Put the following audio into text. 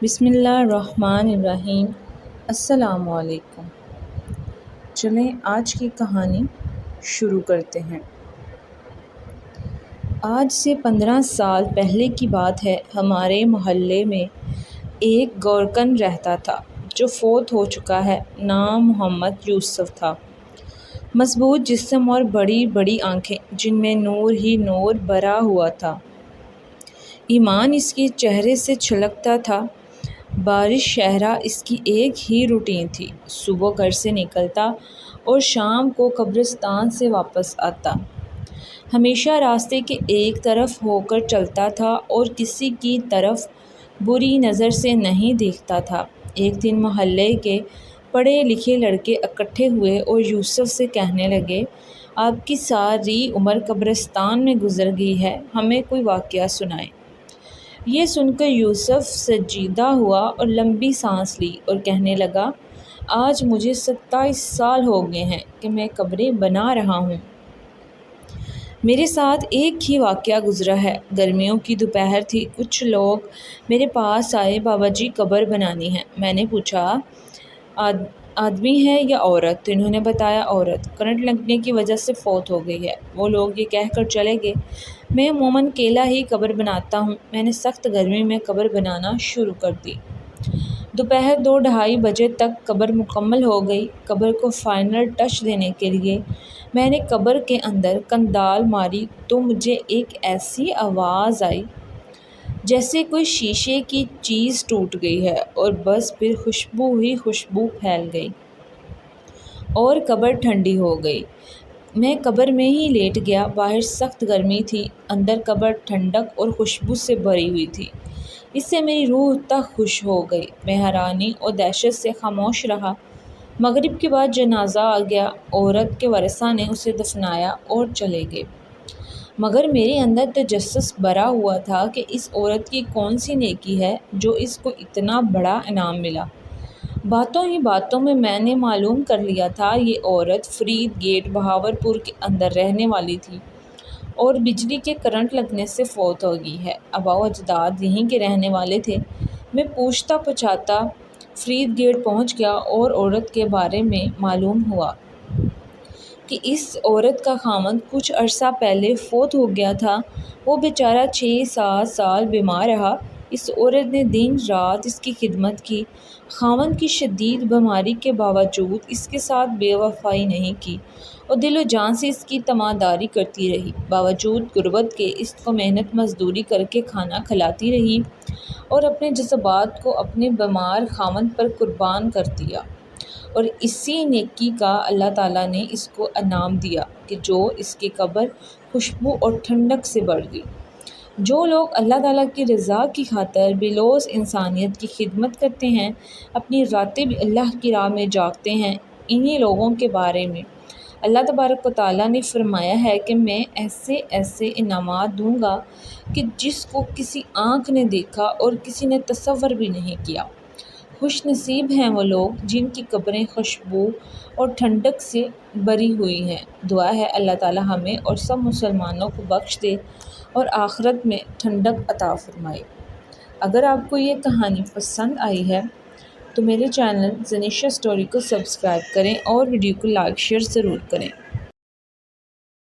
بسم اللہ الرحمن الرحیم۔ السلام علیکم۔ چلیں آج کی کہانی شروع کرتے ہیں۔ آج سے 15 سال پہلے کی بات ہے۔ ہمارے محلے میں ایک گورکن رہتا تھا جو فوت ہو چکا ہے۔ نام محمد یوسف تھا۔ مضبوط جسم اور بڑی بڑی آنکھیں جن میں نور ہی نور بھرا ہوا تھا۔ ایمان اس کے چہرے سے چھلکتا تھا۔ بارش شہرہ اس کی ایک ہی روٹین تھی۔ صبح گھر سے نکلتا اور شام کو قبرستان سے واپس آتا۔ ہمیشہ راستے کے ایک طرف ہو کر چلتا تھا اور کسی کی طرف بری نظر سے نہیں دیکھتا تھا۔ ایک دن محلے کے پڑھے لکھے لڑکے اکٹھے ہوئے اور یوسف سے کہنے لگے، آپ کی ساری عمر قبرستان میں گزر گئی ہے، ہمیں کوئی واقعہ سنائیں۔ یہ سن کر یوسف سنجیدہ ہوا اور لمبی سانس لی اور کہنے لگا، آج مجھے 27 سال ہو گئے ہیں کہ میں قبریں بنا رہا ہوں۔ میرے ساتھ ایک ہی واقعہ گزرا ہے۔ گرمیوں کی دوپہر تھی۔ کچھ لوگ میرے پاس آئے، بابا جی قبر بنانی ہے۔ میں نے پوچھا آدمی ہے یا عورت؟ تو انہوں نے بتایا عورت، کرنٹ لگنے کی وجہ سے فوت ہو گئی ہے۔ وہ لوگ یہ کہہ کر چلے گئے۔ میں عموماً اکیلا ہی قبر بناتا ہوں۔ میں نے سخت گرمی میں قبر بنانا شروع کر دی۔ دوپہر 2-2:30 بجے تک قبر مکمل ہو گئی۔ قبر کو فائنل ٹچ دینے کے لیے میں نے قبر کے اندر کندال ماری تو مجھے ایک ایسی آواز آئی جیسے کوئی شیشے کی چیز ٹوٹ گئی ہے، اور بس پھر خوشبو ہی خوشبو پھیل گئی اور قبر ٹھنڈی ہو گئی۔ میں قبر میں ہی لیٹ گیا۔ باہر سخت گرمی تھی، اندر قبر ٹھنڈک اور خوشبو سے بھری ہوئی تھی۔ اس سے میری روح تک خوش ہو گئی۔ میں حیرانی اور دہشت سے خاموش رہا۔ مغرب کے بعد جنازہ آ گیا۔ عورت کے ورثاء نے اسے دفنایا اور چلے گئے، مگر میرے اندر تجسس بھرا ہوا تھا کہ اس عورت کی کون سی نیکی ہے جو اس کو اتنا بڑا انعام ملا۔ باتوں ہی باتوں میں نے معلوم کر لیا تھا یہ عورت فرید گیٹ بہاولپور کے اندر رہنے والی تھی اور بجلی کے کرنٹ لگنے سے فوت ہو گئی ہے۔ آباء و اجداد یہیں کے رہنے والے تھے۔ میں پوچھتا پچھاتا فرید گیٹ پہنچ گیا اور عورت کے بارے میں معلوم ہوا کہ اس عورت کا خاوند کچھ عرصہ پہلے فوت ہو گیا تھا۔ وہ بیچارہ 6-7 سال بیمار رہا۔ اس عورت نے دن رات اس کی خدمت کی۔ خاوند کی شدید بیماری کے باوجود اس کے ساتھ بے وفائی نہیں کی اور دل و جان سے اس کی تیمارداری کرتی رہی۔ باوجود غربت کے اس کو محنت مزدوری کر کے کھانا کھلاتی رہی اور اپنے جذبات کو اپنے بیمار خاوند پر قربان کر دیا، اور اسی نیکی کا اللہ تعالیٰ نے اس کو انعام دیا کہ جو اس کی قبر خوشبو اور ٹھنڈک سے بھر گئی۔ جو لوگ اللہ تعالیٰ کی رضا کی خاطر بلوث انسانیت کی خدمت کرتے ہیں، اپنی راتیں بھی اللہ کی راہ میں جاگتے ہیں، انہی لوگوں کے بارے میں اللہ تبارک و تعالیٰ نے فرمایا ہے کہ میں ایسے ایسے انعامات دوں گا کہ جس کو کسی آنکھ نے دیکھا اور کسی نے تصور بھی نہیں کیا۔ خوش نصیب ہیں وہ لوگ جن کی قبریں خوشبو اور ٹھنڈک سے بھری ہوئی ہیں۔ دعا ہے اللہ تعالیٰ ہمیں اور سب مسلمانوں کو بخش دے اور آخرت میں ٹھنڈک عطا فرمائے۔ اگر آپ کو یہ کہانی پسند آئی ہے تو میرے چینل زنیشا اسٹوری کو سبسکرائب کریں اور ویڈیو کو لائک شیئر ضرور کریں۔